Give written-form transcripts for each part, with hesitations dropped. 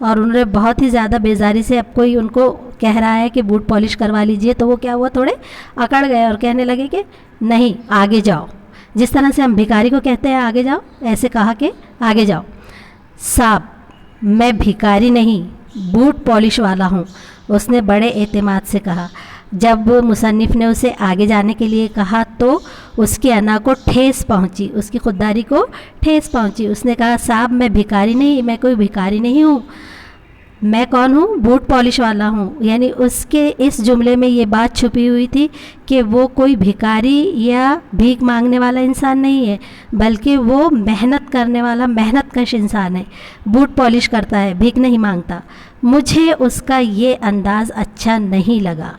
اور انہوں نے بہت ہی زیادہ بیزاری سے اب کوئی ان کو کہہ رہا ہے کہ بوٹ پالش کروا لیجئے، تو وہ کیا ہوا، تھوڑے اکڑ گئے اور کہنے لگے کہ نہیں آگے جاؤ، جس طرح سے ہم بھکاری کو کہتے ہیں آگے جاؤ، ایسے کہا کہ آگے جاؤ۔ صاحب میں بھکاری نہیں بوٹ پالش والا ہوں، اس نے بڑے اعتماد سے کہا۔ جب مصنف نے اسے آگے جانے کے لیے کہا تو اس کی انا کو ٹھیس پہنچی، اس کی خودداری کو ٹھیس پہنچی۔ اس نے کہا صاحب میں بھکاری نہیں، میں کوئی بھکاری نہیں ہوں، میں کون ہوں، بوٹ پالش والا ہوں۔ یعنی اس کے اس جملے میں یہ بات چھپی ہوئی تھی کہ وہ کوئی بھکاری یا بھیک مانگنے والا انسان نہیں ہے، بلکہ وہ محنت کرنے والا محنت کش انسان ہے، بوٹ پالش کرتا ہے، بھیک نہیں مانگتا۔ مجھے اس کا یہ انداز اچھا نہیں لگا۔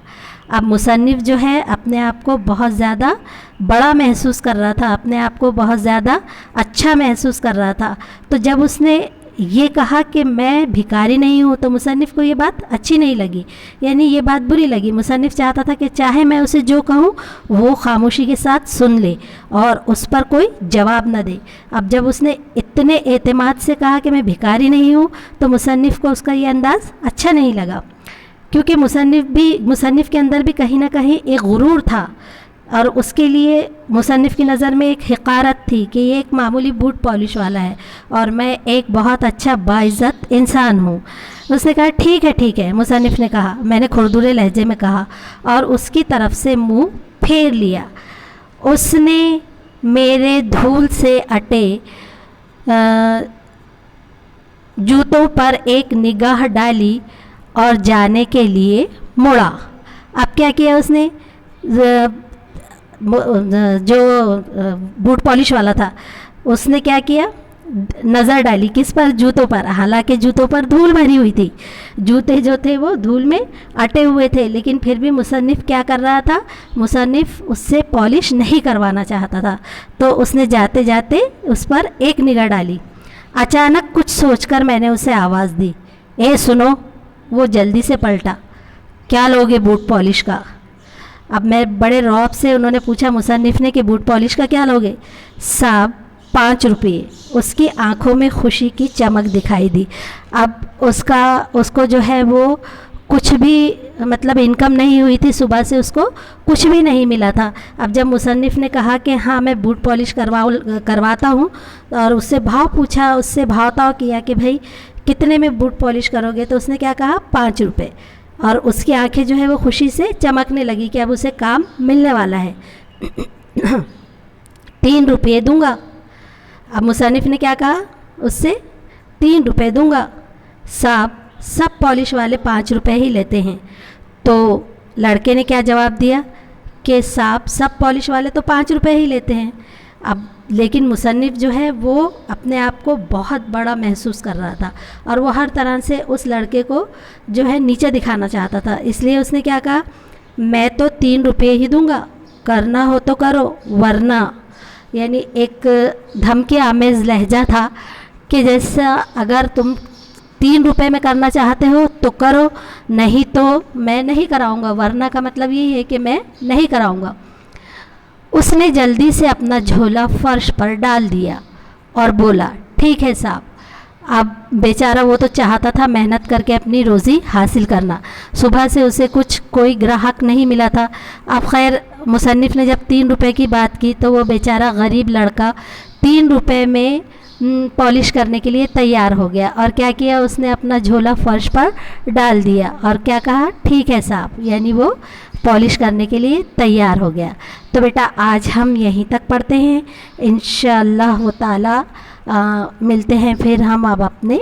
اب مصنف جو ہے اپنے آپ کو بہت زیادہ بڑا محسوس کر رہا تھا، اپنے آپ کو بہت زیادہ اچھا محسوس کر رہا تھا، تو جب اس نے یہ کہا کہ میں بھکاری نہیں ہوں تو مصنف کو یہ بات اچھی نہیں لگی، یعنی یہ بات بری لگی۔ مصنف چاہتا تھا کہ چاہے میں اسے جو کہوں وہ خاموشی کے ساتھ سن لے اور اس پر کوئی جواب نہ دے۔ اب جب اس نے اتنے اعتماد سے کہا کہ میں بھکاری نہیں ہوں تو مصنف کو اس کا یہ انداز اچھا نہیں لگا، کیونکہ مصنف کے اندر بھی کہیں نہ کہیں ایک غرور تھا، اور اس کے لیے مصنف کی نظر میں ایک حقارت تھی کہ یہ ایک معمولی بوٹ پالش والا ہے اور میں ایک بہت اچھا باعزت انسان ہوں۔ اس نے کہا ٹھیک ہے، مصنف نے کہا، میں نے کھردرے لہجے میں کہا، اور اس کی طرف سے منہ پھیر لیا۔ اس نے میرے دھول سے اٹے جوتوں پر ایک نگاہ ڈالی اور جانے کے لیے مڑا۔ اب کیا کیا اس نے، جو بوٹ پالش والا تھا اس نے کیا کیا، نظر ڈالی کس پر، جوتوں پر، حالانکہ جوتوں پر دھول بھری ہوئی تھی، جوتے جو تھے وہ دھول میں اٹے ہوئے تھے، لیکن پھر بھی مصنف کیا کر رہا تھا، مصنف اس سے پالش نہیں کروانا چاہتا تھا، تو اس نے جاتے جاتے اس پر ایک نگاہ ڈالی۔ اچانک کچھ سوچ کر میں نے اسے آواز دی، اے سنو۔ وہ جلدی سے پلٹا، کیا لوگے بوٹ پالش کا؟ اب میں بڑے رعب سے انہوں نے پوچھا مصنف نے کہ بوٹ پالش کا کیا لوگے؟ صاحب 5 روپے۔ اس کی آنکھوں میں خوشی کی چمک دکھائی دی۔ اب اس کو جو ہے وہ کچھ بھی مطلب انکم نہیں ہوئی تھی، صبح سے اس کو کچھ بھی نہیں ملا تھا۔ اب جب مصنف نے کہا کہ ہاں میں بوٹ پالش کرواتا ہوں، اور اس سے بھاؤ پوچھا، اس سے بھاؤ تاؤ کیا کہ بھائی کتنے میں بوٹ پالش کرو گے، تو اس نے کیا کہا، 5 روپے۔ اور اس کی آنکھیں جو ہے وہ خوشی سے چمکنے لگی کہ اب اسے کام ملنے والا ہے۔ 3 روپے دوں گا۔ اب مصنف نے کیا کہا اس سے، 3 روپے دوں گا۔ صاحب سب پالش والے 5 روپے ہی لیتے ہیں۔ تو لڑکے نے کیا جواب دیا کہ صاحب سب پالش والے تو 5 روپے ہی لیتے ہیں۔ اب لیکن مصنف جو ہے وہ اپنے آپ کو بہت بڑا محسوس کر رہا تھا، اور وہ ہر طرح سے اس لڑکے کو جو ہے نیچے دکھانا چاہتا تھا، اس لیے اس نے کیا کہا، میں تو 3 روپے ہی دوں گا، کرنا ہو تو کرو ورنہ، یعنی ایک دھمکی آمیز لہجہ تھا کہ جیسا اگر تم 3 روپے میں کرنا چاہتے ہو تو کرو، نہیں تو میں نہیں کراؤں گا، ورنہ کا مطلب یہی ہے کہ میں نہیں کراؤں گا۔ اس نے جلدی سے اپنا جھولا فرش پر ڈال دیا اور بولا، ٹھیک ہے صاحب۔ اب بیچارہ وہ تو چاہتا تھا محنت کر کے اپنی روزی حاصل کرنا، صبح سے اسے کوئی گراہک نہیں ملا تھا۔ اب خیر مصنف نے جب 3 روپے کی بات کی تو وہ بیچارہ غریب لڑکا 3 روپے میں پالش کرنے کے لیے تیار ہو گیا، اور کیا کیا اس نے اپنا جھولا فرش پر ڈال دیا اور کیا کہا، ٹھیک ہے صاحب، یعنی وہ پالش کرنے کے لیے تیار ہو گیا۔ تو بیٹا آج ہم یہیں تک پڑھتے ہیں، انشاءاللہ تعالی ملتے ہیں پھر ہم اب اپنے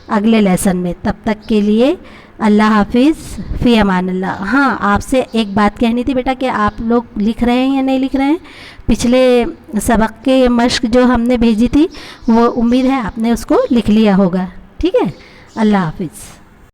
اگلے لیسن میں، تب تک کے لیے اللہ حافظ، فی امان اللہ۔ ہاں آپ سے ایک بات کہنی تھی بیٹا کہ آپ لوگ لکھ رہے ہیں یا نہیں لکھ رہے ہیں، پچھلے سبق کے مشق جو ہم نے بھیجی تھی وہ امید ہے آپ نے اس کو لکھ لیا ہوگا، ٹھیک ہے، اللہ حافظ۔